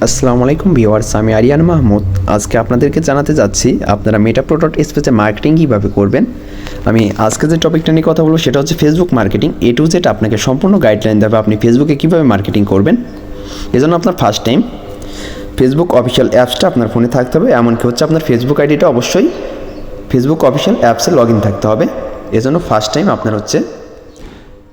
আসসালামু আলাইকুম ভিউয়ার্স, আমি আরিয়ান মাহমুদ। আজকে আপনাদেরকে জানাতে যাচ্ছি আপনারা মেটাপ্রো ডট স্পেসে মার্কেটিং কীভাবে করবেন। আমি আজকে যে টপিকটা নিয়ে কথা বলবো সেটা হচ্ছে Facebook marketing. A to Z আপনাকে সম্পূর্ণ গাইডলাইন দেবে আপনি ফেসবুকে কীভাবে মার্কেটিং করবেন। এজন্য আপনার ফার্স্ট টাইম ফেসবুক অফিসিয়াল অ্যাপসটা আপনার ফোনে থাকতে হবে, এমনকি হচ্ছে আপনার ফেসবুক আইডিটা অবশ্যই ফেসবুক অফিসিয়াল অ্যাপসে লগ ইন থাকতে হবে। এজন্য ফার্স্ট টাইম আপনার হচ্ছে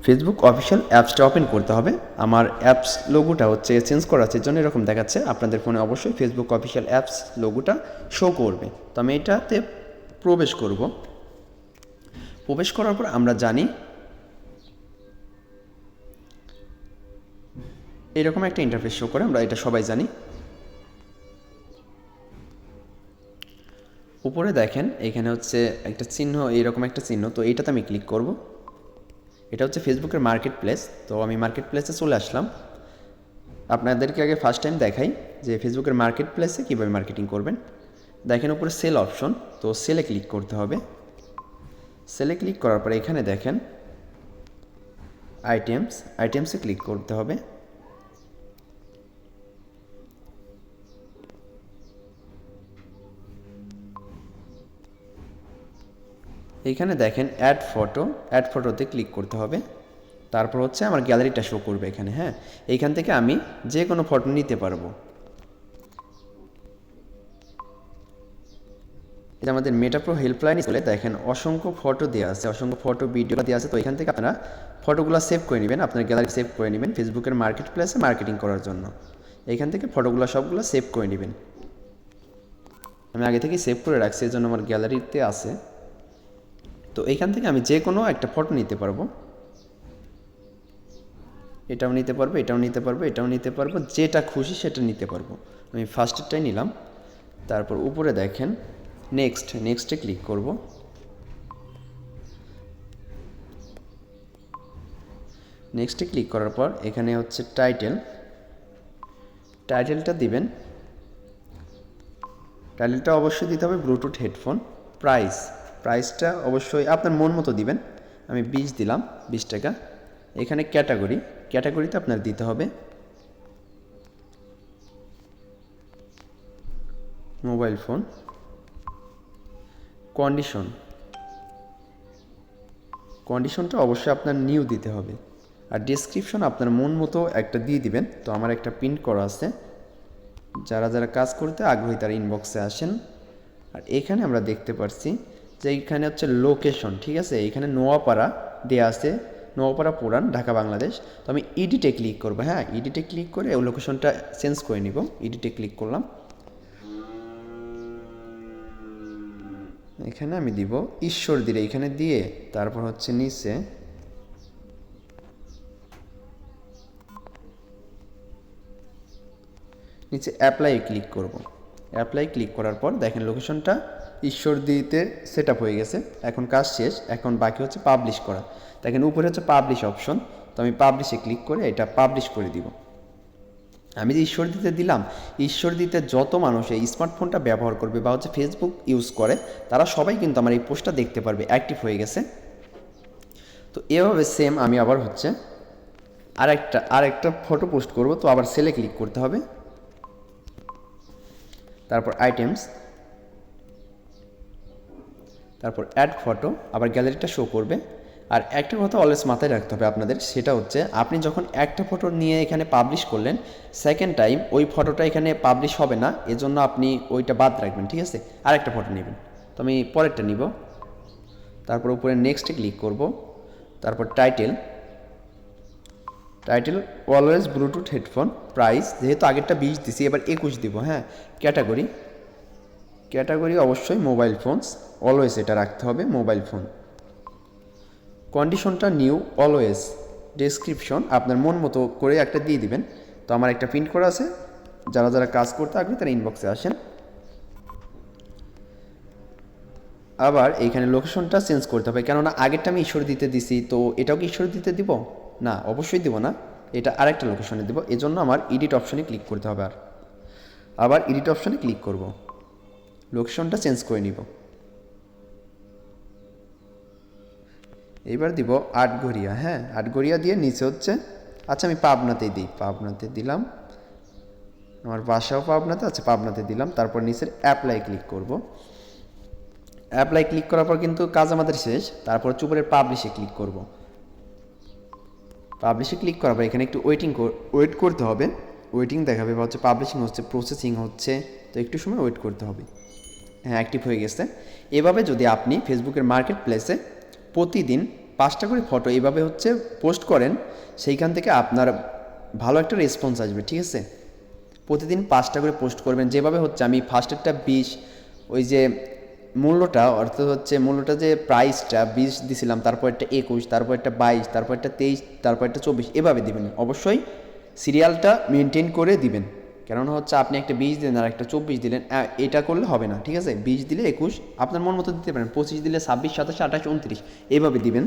ফেসবুক অফিসিয়াল অ্যাপসটা ওপেন করতে হবে। আমার অ্যাপস লোগোটা হচ্ছে চেঞ্জ করা আছে, এর জন্য এরকম দেখাচ্ছে। আপনাদের ফোনে অবশ্যই ফেসবুক অফিসিয়াল অ্যাপস লোগোটা শো করবে। তো আমি এটাতে প্রবেশ করব। প্রবেশ করার পর আমরা জানি এরকম একটা ইন্টারফেস শো করে, আমরা এটা সবাই জানি। উপরে দেখেন এখানে হচ্ছে একটা চিহ্ন, এইরকম একটা চিহ্ন, তো এইটাতে আমি ক্লিক করব। এটা হচ্ছে ফেসবুকের মার্কেট প্লেস। তো আমি মার্কেট প্লেসে চলে আসলাম। আপনাদেরকে আগে ফার্স্ট টাইম দেখাই যে ফেসবুকের মার্কেট প্লেসে কীভাবে মার্কেটিং করবেন। দেখেন উপরে সেল অপশন, তো সেলে ক্লিক করতে হবে। সেলে ক্লিক করার পরে এখানে দেখেন আইটেমসে ক্লিক করতে হবে। এইখানে দেখেন অ্যাড ফটোতে ক্লিক করতে হবে। তারপর হচ্ছে আমার গ্যালারিটা শো করবে এখানে। হ্যাঁ, এইখান থেকে আমি যে কোনো ফটো নিতে পারবো। এটা আমাদের মেটাপ্রো হেল্পলাইনে চলে দেখেন অসংখ্য ফটো দেওয়া আছে, অসংখ্য ফটো ভিডিও দেওয়া আছে। তো এখান থেকে আপনারা ফটোগুলো সেভ করে নেবেন, আপনার গ্যালারি সেভ করে নেবেন ফেসবুকের মার্কেট প্লেসে মার্কেটিং করার জন্য। এইখান থেকে ফটোগুলো সবগুলো সেভ করে নেবেন। আমি আগে থেকেই সেভ করে রাখছি, এর জন্য আমার গ্যালারিতে আছে। তো এইখান থেকে আমি যে কোনো একটা ফটো নিতে পারবো। এটাও নিতে পারবো, এটাও নিতে পারবো, এটাও নিতে পারবো, যেটা খুশি সেটা নিতে পারবো। আমি ফার্স্টেরটাই নিলাম। তারপর উপরে দেখেন নেক্সটে ক্লিক করব। নেক্সটে ক্লিক করার পর এখানে হচ্ছে টাইটেলটা দিবেন। টাইটেলটা অবশ্যই দিতে হবে ব্লুটুথ হেডফোন। প্রাইসটা অবশ্যই আপনার মন মতো দিবেন। আমি 20 দিলাম, 20 টাকা। এখানে ক্যাটাগরিতে আপনার দিতে হবে মোবাইল ফোন। কন্ডিশনটা অবশ্যই আপনার নিউ দিতে হবে। আর ডেসক্রিপশন আপনার মন মতো একটা দিয়ে দিবেন। তো আমার একটা প্রিন্ট করা আছে, যারা যারা কাজ করতে আগ্রহী তারা ইনবক্সে আসেন। আর এখানে আমরা দেখতে পাচ্ছি যে এইখানে হচ্ছে লোকেশন, ঠিক আছে। এইখানে নোয়াপাড়া দেওয়া আছে, নোয়াপাড়া পুরান, ঢাকা বাংলাদেশ। তো আমি ইডিটে ক্লিক করবো। হ্যাঁ, ইডিটে ক্লিক করে ওই লোকেশনটা চেঞ্জ করে নিব। ইডিটে ক্লিক করলাম। এখানে আমি দিব ঈশ্বরদীর, এইখানে দিয়ে তারপর হচ্ছে নিচে অ্যাপ্লাই ক্লিক করব। অ্যাপ্লাই ক্লিক করার পর দেখেন লোকেশনটা ঈশ্বরদীতে সেট আপ হয়ে গেছে। এখন কাজ শেষ, এখন বাকি হচ্ছে পাবলিশ করা। দেখেন উপরে হচ্ছে পাবলিশ অপশন, তো আমি পাবলিশে ক্লিক করে এটা পাবলিশ করে দিব। আমি যে ঈশ্বরদীতে দিলাম, ঈশ্বরদীতে যত মানুষ এই স্মার্টফোনটা ব্যবহার করবে বা হচ্ছে ফেসবুক ইউজ করে তারা সবাই কিন্তু আমার এই পোস্টটা দেখতে পারবে, অ্যাক্টিভ হয়ে গেছে। তো এভাবে সেম আমি আবার হচ্ছে আরেকটা ফটো পোস্ট করব। তো আবার সেলে ক্লিক করতে হবে। তারপর তারপর অ্যাড ফটো, আবার গ্যালারিটা শো করবে। আর একটা কথা অলওয়েজ মাথায় রাখতে হবে আপনাদের, সেটা হচ্ছে আপনি যখন একটা ফটো নিয়ে এখানে পাবলিশ করলেন, সেকেন্ড টাইম ওই ফটোটা এখানে পাবলিশ হবে না, এজন্য আপনি ওইটা বাদ রাখবেন, ঠিক আছে। আর একটা ফটো নেবেন। তো আমি পরেরটা নিব। তারপর উপরে নেক্সটে ক্লিক করব। তারপর title always Bluetooth headphone. Price যেহেতু আগেরটা 20 দিছি, এবার 21 দিব। হ্যাঁ, ক্যাটাগরি অবশ্যই মোবাইল ফোনস, অলওয়েজ এটা রাখতে হবে মোবাইল ফোন। কন্ডিশনটা নিউ অলওয়েজ। ডেসক্রিপশন আপনার মন মতো করে একটা দিয়ে দিবেন। তো আমার একটা প্রিন্ট করা আছে, যারা যারা কাজ করতে আগ্রহী তারা ইনবক্সে আসেন। আবার এইখানে লোকেশনটা চেঞ্জ করতে হবে, কেননা আগেরটা আমি ঈশ্বরদীতে দিছি, তো এটাও কি ঈশ্বরদীতে দিব না? অবশ্যই দিব না, এটা আরেকটা লোকেশনে দিব। এজন্য আমার এডিট অপশনে ক্লিক করতে হবে। আবার এডিট অপশনে ক্লিক করব, লোকেশনটা চেঞ্জ করে নিব। এইবার দিব আটঘরিয়া। হ্যাঁ, আটঘরিয়া দিয়ে নিচে হচ্ছে, আচ্ছা আমি পাবনাতেই দিই, পাবনাতে দিলাম। আমার বাসাও পাবনাতে আছে, পাবনাতে দিলাম। তারপর নিচের অ্যাপ্লাই ক্লিক করব। অ্যাপ্লাই ক্লিক করার পর কিন্তু কাজ আমাদের শেষ। তারপর উপরের পাবলিশে ক্লিক করব। পাবলিশে ক্লিক করার পর এখানে একটু ওয়েট করতে হবে। ওয়েটিং দেখাবে বা হচ্ছে পাবলিশিং হচ্ছে, প্রসেসিং হচ্ছে, তো একটু সময় ওয়েট করতে হবে। হ্যাঁ, অ্যাক্টিভ হয়ে গেছে। এভাবে যদি আপনি ফেসবুকের মার্কেট প্লেসে প্রতিদিন 5টা করে ফটো এভাবে হচ্ছে পোস্ট করেন, সেইখান থেকে আপনার ভালো একটা রেসপন্স আসবে, ঠিক আছে। প্রতিদিন 5টা করে পোস্ট করবেন। যেভাবে হচ্ছে আমি ফার্স্টেরটা 20, ওই যে মূল্যটা অর্থাৎ হচ্ছে মূল্যটা যে প্রাইসটা 20 দিছিলাম, তারপর একটা 21, তারপর একটা 22, তারপর একটা 23, তারপর একটা 24, এভাবে দিবেন। অবশ্যই সিরিয়ালটা মেনটেন করে দিবেন। কেননা হচ্ছে আপনি একটা 20 দিলেন আর একটা 24 দিলেন, এটা করলে হবে না, ঠিক আছে। 20 দিলে 21 আপনার মন মতো দিতে পারেন, 25 দিলে 26, 27, 28, 29 এইভাবে দিবেন।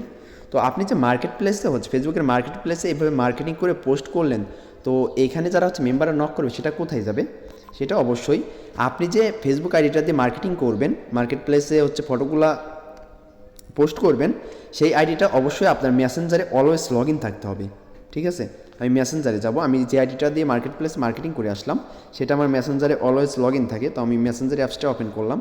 তো আপনি যে মার্কেট প্লেসে হচ্ছে ফেসবুকের মার্কেট প্লেসে এইভাবে মার্কেটিং করে পোস্ট করলেন, তো এইখানে যারা হচ্ছে মেম্বাররা নক করবে সেটা কোথায় যাবে? সেটা অবশ্যই আপনি যে ফেসবুক আইডিটা দিয়ে মার্কেটিং করবেন, মার্কেট প্লেসে হচ্ছে ফটোগুলা পোস্ট করবেন, সেই আইডিটা অবশ্যই আপনার মেসেঞ্জারে অলওয়েজ লগ ইন থাকতে হবে, ঠিক আছে। আমি মেসেঞ্জারে যাব। আমি যে আইডিটা দিয়ে মার্কেট প্লেস মার্কেটিং করে আসলাম সেটা আমার মেসেঞ্জারে অলওয়েজ লগ ইন থাকে। তো আমি মেসেঞ্জার অ্যাপসটা ওপেন করলাম।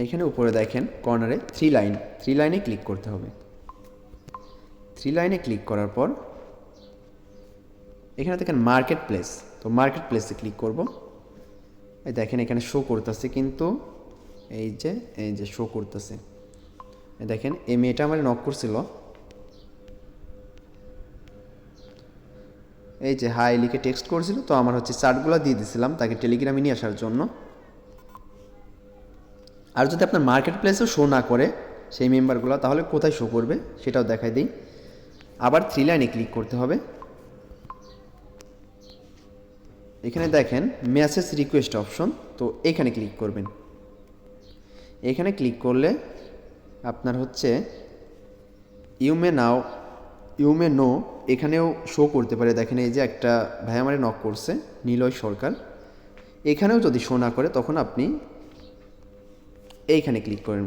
এইখানে উপরে দেখেন কর্নারে 3 লাইনে ক্লিক করতে হবে। 3 লাইনে ক্লিক করার পর এখানে দেখেন মার্কেট প্লেস, তো মার্কেট প্লেসে ক্লিক করব। এই দেখেন এখানে শো করতেছে, কিন্তু এই যে শো করতেছে, দেখেন এই মেয়েটা আমার নক করছিল, এই যে হাই লিখে টেক্সট করছিল। তো আমার হচ্ছে চার্টগুলো দিয়ে দিছিলাম তাকে টেলিগ্রামে নিয়ে আসার জন্য। আর যদি আপনার মার্কেট প্লেসেও শো না করে সেই মেম্বারগুলো, তাহলে কোথায় শো করবে সেটাও দেখাই দিই। আবার 3 লাইনে ক্লিক করতে হবে। এখানে দেখেন মেসেজ রিকোয়েস্ট অপশন, তো এখানে ক্লিক করবেন। এখানে ক্লিক করলে আপনার হচ্ছে ইউ মে নো এখানেও শো করতে পারে। দেখেন এই যে একটা ভাই আমারে নক করছে, নিলয় সরকার, এখানেও যদি শো না করে তখন আপনি এইখানে ক্লিক করেন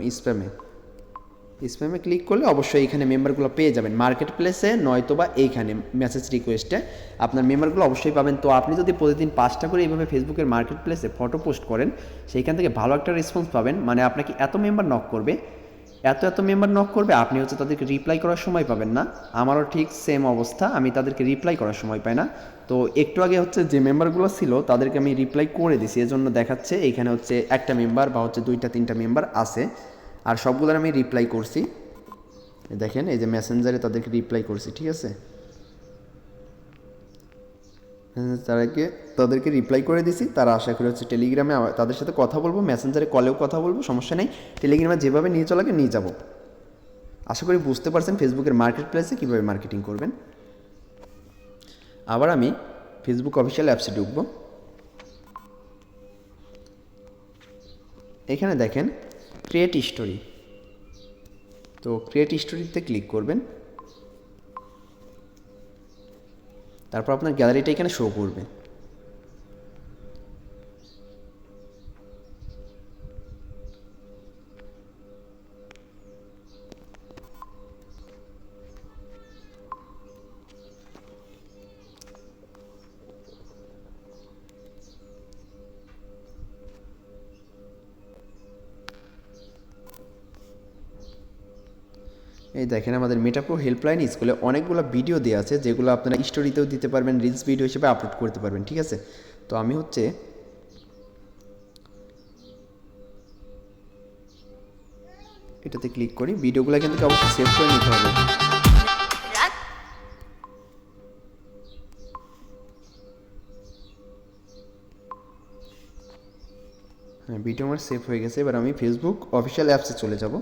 স্প্যামে ক্লিক করলে অবশ্যই এইখানে মেম্বারগুলো পেয়ে যাবেন মার্কেট প্লেসে, নয়তোবা এইখানে মেসেজ রিকোয়েস্টে আপনার মেম্বারগুলো অবশ্যই পাবেন। তো আপনি যদি প্রতিদিন 5টা করে এইভাবে ফেসবুকের মার্কেট প্লেসে ফটো পোস্ট করেন, সেইখান থেকে ভালো একটা রেসপন্স পাবেন। মানে আপনাকে এত মেম্বার নক করবে, এত মেম্বার নক করবে, আপনি হচ্ছে তাদেরকে রিপ্লাই করার সময় পাবেন না। আমারও ঠিক সেম অবস্থা, আমি তাদেরকে রিপ্লাই করার সময় পাই না। তো একটু আগে হচ্ছে যে মেম্বারগুলো ছিল তাদেরকে আমি রিপ্লাই করে দিছি, এজন্য দেখাচ্ছে এইখানে হচ্ছে একটা মেম্বার বা হচ্ছে 2টা 3টা মেম্বার আছে, আর সবগুলোর আমি রিপ্লাই করছি। দেখেন এই যে মেসেঞ্জারে তাদেরকে রিপ্লাই করছি, ঠিক আছে। তাদেরকে রিপ্লাই করে দিছি। তারা আশা করি হচ্ছে টেলিগ্রামে তাদের সাথে কথা বলবো, মেসেঞ্জারে কলেও কথা বলবো, সমস্যা নেই। টেলিগ্রামে যেভাবে নিয়ে চলাকে নিয়ে যাব। আশা করি বুঝতে পারছেন ফেসবুকের মার্কেট প্লেসে কীভাবে মার্কেটিং করবেন। আবার আমি ফেসবুক অফিসিয়াল অ্যাপসে ঢুকবো। এখানে দেখেন ক্রিয়েট স্টোরি, তো ক্রিয়েট স্টোরিতে ক্লিক করবেন। তারপর আপনার গ্যালারিটা এখানে শো করবে। এই দেখেন আমাদের মেটাপ্রো হেল্পলাইন স্কুলে অনেকগুলো ভিডিও দেওয়া আছে, যেগুলো আপনারা স্টোরিতেও দিতে পারবেন, রিলস ভিডিও হিসেবে আপলোড করতে পারবেন, ঠিক আছে। তো আমি হচ্ছে এটাতে ক্লিক করি। ভিডিওগুলো কিন্তু অবশ্যই সেভ করে নিতে হবে। হ্যাঁ, ভিডিও আমার সেভ হয়ে গেছে। এবার আমি ফেসবুক অফিসিয়াল অ্যাপসে চলে যাব।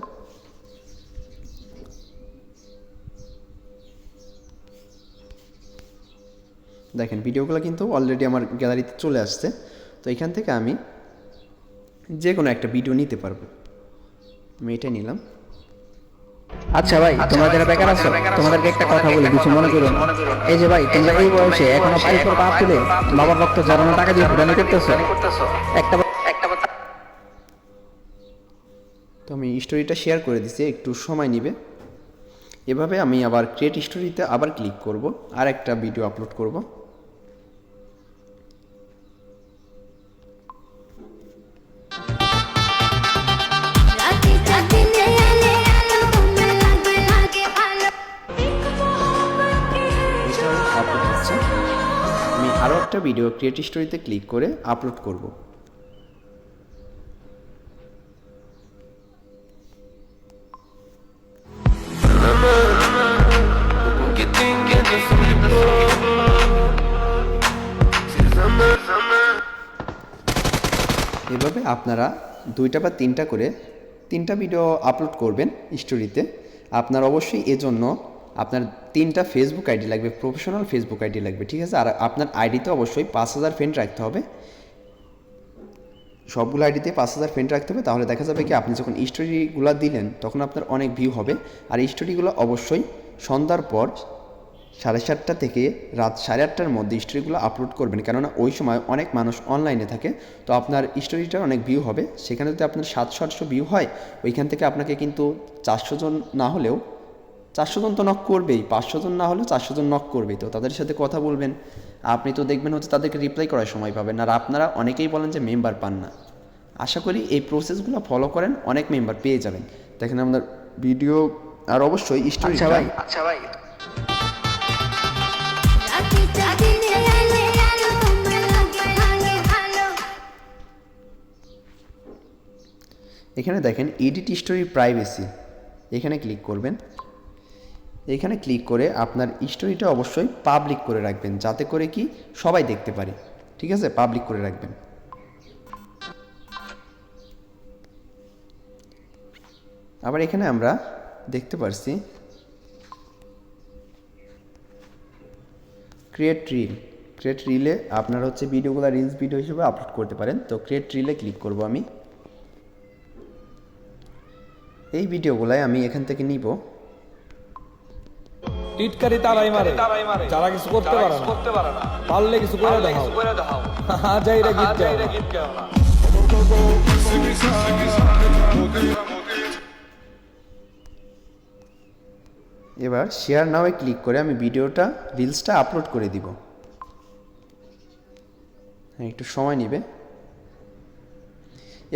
দেখেন ভিডিওগুলো কিন্তু অলরেডি আমার গ্যালারিতে চলে আসছে। তো এখান থেকে আমি যে কোনো একটা ভিডিও নিতে পারবো। আমি এটাই নিলাম। আচ্ছা ভাই, তোমরা যারা বেকার আছো তোমাদেরকে একটা কথা বলি, কিছু মনে করো না। এই যে ভাই, তোমরা এই বয়সে এখনো পায়ের পর পা তুলে বাবার রক্ত ঝরানো টাকা দিয়ে ফুটানি করতেছো, একটা তো আমি স্টোরিটা শেয়ার করে দিচ্ছি, একটু সময় নেবে। এভাবে আমি আবার ক্রিয়েট স্টোরিতে আবার ক্লিক করব, আর একটা ভিডিও আপলোড করব। আপলোড হচ্ছে। আমি আরও একটা ভিডিও ক্রিয়েট স্টোরিতে ক্লিক করে আপলোড করব। এভাবে আপনারা 2টা বা 3টা করে 3টা ভিডিও আপলোড করবেন স্টোরিতে। আপনার অবশ্যই এজন্য আপনার 3টা ফেসবুক আইডি লাগবে, প্রফেশনাল ফেসবুক আইডি লাগবে, ঠিক আছে? আর আপনার আইডিতে অবশ্যই 5000 ফ্রেন্ড রাখতে হবে। সবগুলো আইডিতে 5000 ফ্রেন্ড রাখতে হবে, তাহলে দেখা যাবে কি আপনি যখন স্টোরিগুলো দিলেন তখন আপনার অনেক ভিউ হবে। আর স্টোরিগুলো অবশ্যই সন্ধ্যার পর 7:30টা থেকে রাত 8:30টার মধ্যে স্টোরিগুলো আপলোড করবেন, কেননা ওই সময় অনেক মানুষ অনলাইনে থাকে। তো আপনার স্টোরিটার অনেক ভিউ হবে। সেখানে যদি আপনার 700-800 ভিউ হয়, ওইখান থেকে আপনাকে কিন্তু 400 জন না হলেও 400 জন তো নক করবেই, 500 জন না হলেও 400 জন নক করবেই। তো তাদের সাথে কথা বলবেন, আপনি তো দেখবেন হচ্ছে তাদেরকে রিপ্লাই করার সময় পাবেন। আর আপনারা অনেকেই বলেন যে মেম্বার পান না। আশা করি এই প্রসেসগুলো ফলো করেন, অনেক মেম্বার পেয়ে যাবেন। দেখেন আপনার ভিডিও আর অবশ্যই স্টোরি। আচ্ছা ভাই এখানে দেখেন এডিট স্টোরি প্রাইভেসি, এখানে ক্লিক করবেন। এখানে ক্লিক করে আপনার স্টোরিটা অবশ্যই পাবলিক করে রাখবেন, যাতে করে কি সবাই দেখতে পারে, ঠিক আছে? পাবলিক করে রাখবেন। আবার এখানে আমরা দেখতে পারছি ক্রিয়েট রিলে আপনার হচ্ছে ভিডিওগুলো রিলস ভিডিও হিসেবে আপলোড করতে পারেন। তো ক্রিয়েট রিলে ক্লিক করব আমি। এই ভিডিওগুলাই আমি এখান থেকে নিব। টিটকারি তারাই মারে যারা কিছু করতে পারে না, পারলে কিছু করে দেখাও। যাইরা গীত গাও না। এবার শেয়ার নাওয়ে ক্লিক করে আমি ভিডিওটা রিলসটা আপলোড করে দিব। একটু সময় নেবে।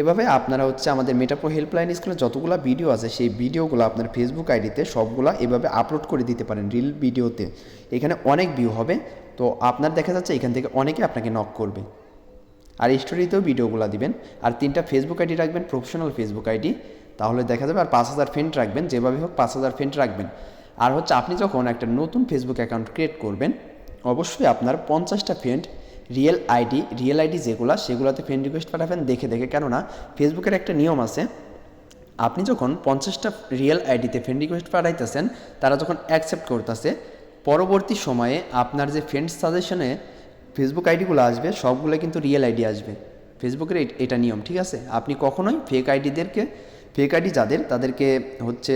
এভাবে আপনারা হচ্ছে আমাদের মেটাপ্রো হেল্পলাইন স্কুলে যতগুলো ভিডিও আছে সেই ভিডিওগুলো আপনার ফেসবুক আইডিতে সবগুলো এভাবে আপলোড করে দিতে পারেন রিল ভিডিওতে। এখানে অনেক ভিউ হবে। তো আপনার দেখা যাচ্ছে এখান থেকে অনেকে আপনাকে নক করবে। আর স্টোরিতেও ভিডিওগুলো দিবেন। আর 3টা ফেসবুক আইডি রাখবেন, প্রফেশনাল ফেসবুক আইডি, তাহলে দেখা যাবে। আর 5000 ফ্রেন্ড রাখবেন, যেভাবে হোক 5000 ফ্রেন্ড রাখবেন। আর হচ্ছে আপনি যখন একটা নতুন ফেসবুক অ্যাকাউন্ট ক্রিয়েট করবেন, অবশ্যই আপনার 50টা ফ্রেন্ড রিয়েল আইডি যেগুলো, সেগুলোতে ফ্রেন্ড রিকোয়েস্ট পাঠাবেন দেখে। কেননা ফেসবুকের একটা নিয়ম আছে, আপনি যখন 50টা রিয়েল আইডিতে ফ্রেন্ড রিকোয়েস্ট পাঠাইতেছেন, তারা যখন অ্যাকসেপ্ট করতেছে, পরবর্তী সময়ে আপনার যে ফ্রেন্ড সাজেশনে ফেসবুক আইডিগুলো আসবে সবগুলো কিন্তু রিয়েল আইডি আসবে। ফেসবুকের এটা নিয়ম, ঠিক আছে? আপনি কখনোই ফেক আইডি যাদের, তাদেরকে হচ্ছে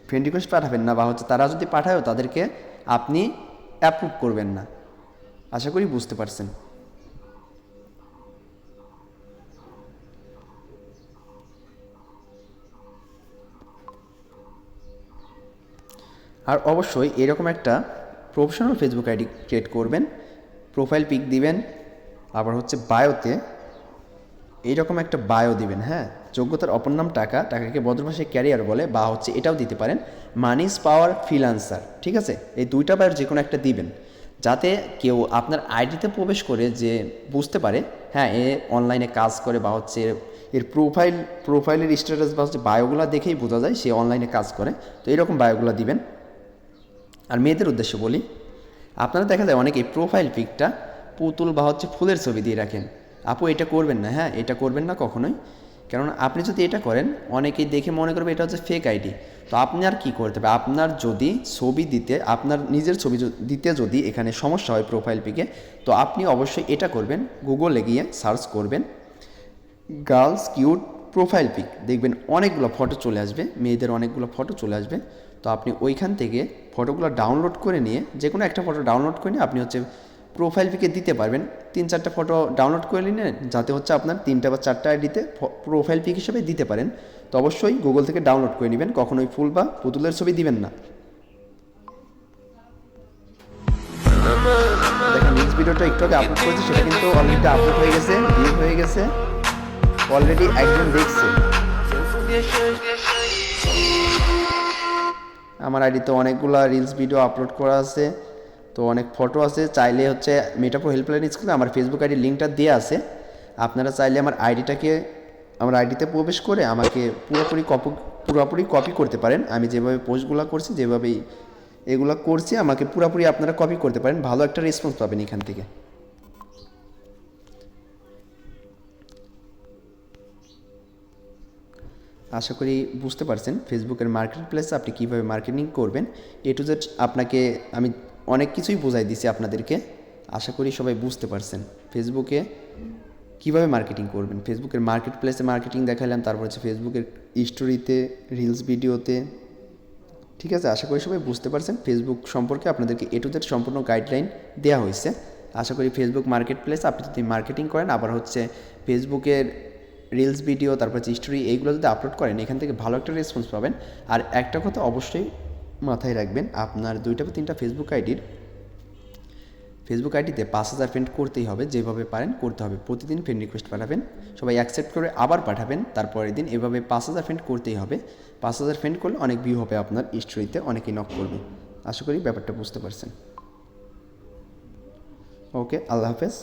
ফ্রেন্ড রিকোয়েস্ট পাঠাবেন না, বা হচ্ছে তারা যদি পাঠায়ও তাদেরকে আপনি অ্যাপ্রুভ করবেন না। আশা করি বুঝতে পারছেন। আর অবশ্যই এরকম একটা প্রফেশনাল ফেসবুক আইডি ক্রিয়েট করবেন, প্রোফাইল পিক দিবেন, আবার হচ্ছে বায়োতে এইরকম একটা বায়ো দিবেন। হ্যাঁ, যোগ্যতার অপর নাম টাকাকে ভদ্র ভাষায় ক্যারিয়ার বলে, বা হচ্ছে এটাও দিতে পারেন মানিস পাওয়ার ফ্রিল্যান্সার, ঠিক আছে? এই 2টা বায়োর যে কোনো একটা দিবেন, যাতে কেউ আপনার আইডিতে প্রবেশ করে যে বুঝতে পারে হ্যাঁ এ অনলাইনে কাজ করে, বা হচ্ছে এর প্রোফাইলের স্ট্যাটাস বা হচ্ছে বায়োগুলো দেখেই বোঝা যায় সে অনলাইনে কাজ করে। তো এইরকম বায়োগুলো দিবেন। আর মেয়েদের উদ্দেশ্যে বলি, আপনারা দেখা যায় অনেকে প্রোফাইল পিকটা পুতুল বা হচ্ছে ফুলের ছবি দিয়ে রাখেন। আপু এটা করবেন না, হ্যাঁ এটা করবেন না কখনোই। কারণ আপনি যদি এটা করেন অনেকেই দেখে মনে করবে এটা হচ্ছে ফেক আইডি। তো আপনি আর কী করতে হবে, আপনার যদি ছবি দিতে, আপনার নিজের ছবি দিতে যদি এখানে সমস্যা হয় প্রোফাইল পিকে, তো আপনি অবশ্যই এটা করবেন, গুগলে গিয়ে সার্চ করবেন গার্লস কিউট প্রোফাইল পিক, দেখবেন অনেকগুলো ফটো চলে আসবে, মেয়েদের অনেকগুলো ফটো চলে আসবে। তো আপনি ওইখান থেকে ফটোগুলো ডাউনলোড করে নিয়ে, যে কোনো একটা ফটো ডাউনলোড করে নিয়ে আপনি হচ্ছে প্রোফাইল পিকে দিতে পারবেন। 3-4টা ফটো ডাউনলোড করে নিলেন, যাতে হচ্ছে আপনার 3টা বা 4টা আইডিতে প্রোফাইল পিক হিসেবে দিতে পারেন। তো অবশ্যই গুগল থেকে ডাউনলোড করে নেবেন, কখনোই ফুল বা পুতুলের ছবি দিবেন না। ভিডিওটা একটু আগে আপলোড করেছি সেটা কিন্তু অলরেডি আপলোড হয়ে গেছে, ভিউ হয়ে গেছে, অলরেডি একজন দেখছে। আমার আইডিতে অনেকগুলা রিলস ভিডিও আপলোড করা আছে, তো অনেক ফটো আছে। চাইলে হচ্ছে মেটাপ্রো হেল্পলাইন স্কুলে আমার ফেসবুক আইডির লিঙ্কটা দেওয়া আছে, আপনারা চাইলে আমার আইডিতে প্রবেশ করে আমাকে পুরোপুরি কপি করতে পারেন। আমি যেভাবে পোস্টগুলো করছি, যেভাবেই এগুলো করছি, আমাকে পুরোপুরি আপনারা কপি করতে পারেন, ভালো একটা রেসপন্স পাবেন এখান থেকে। আশা করি বুঝতে পারছেন ফেসবুকের মার্কেট প্লেসে আপনি কীভাবে মার্কেটিং করবেন। এ টু জেড আপনাকে আমি অনেক কিছুই বোঝাই দিছি আপনাদেরকে, আশা করি সবাই বুঝতে পারছেন ফেসবুকে কীভাবে মার্কেটিং করবেন। ফেসবুকের মার্কেট প্লেসে মার্কেটিং দেখালাম, তারপর হচ্ছে ফেসবুকের স্টোরিতে, রিলস ভিডিওতে। ঠিক আছে, আশা করি সবাই বুঝতে পারছেন ফেসবুক সম্পর্কে আপনাদেরকে এ টু জেড সম্পূর্ণ গাইডলাইন দেওয়া হয়েছে। আশা করি ফেসবুক মার্কেট প্লেস আপনি যদি মার্কেটিং করেন, আবার হচ্ছে ফেসবুকের রিলস ভিডিও, তারপর হচ্ছে স্টোরি, এইগুলো যদি আপলোড করেন এখান থেকে ভালো একটা রেসপন্স পাবেন। আর একটা কথা অবশ্যই মাথায় রাখবেন, আপনার 2টা বা 3টা ফেসবুক আইডিতে 5000 ফ্রেন্ড করতেই হবে, যেভাবে পারেন করতে হবে। প্রতিদিন ফ্রেন্ড রিকোয়েস্ট পাঠাবেন, সবাই অ্যাকসেপ্ট করে আবার পাঠাবেন, তারপরের দিন এভাবে 5000 ফ্রেন্ড করতেই হবে। 5000 ফ্রেন্ড করলে অনেক ভিউ হবে আপনার স্টোরিতে, অনেকেই নক করবে। আশা করি ব্যাপারটা বুঝতে পারছেন। ওকে, আল্লাহ হাফেজ।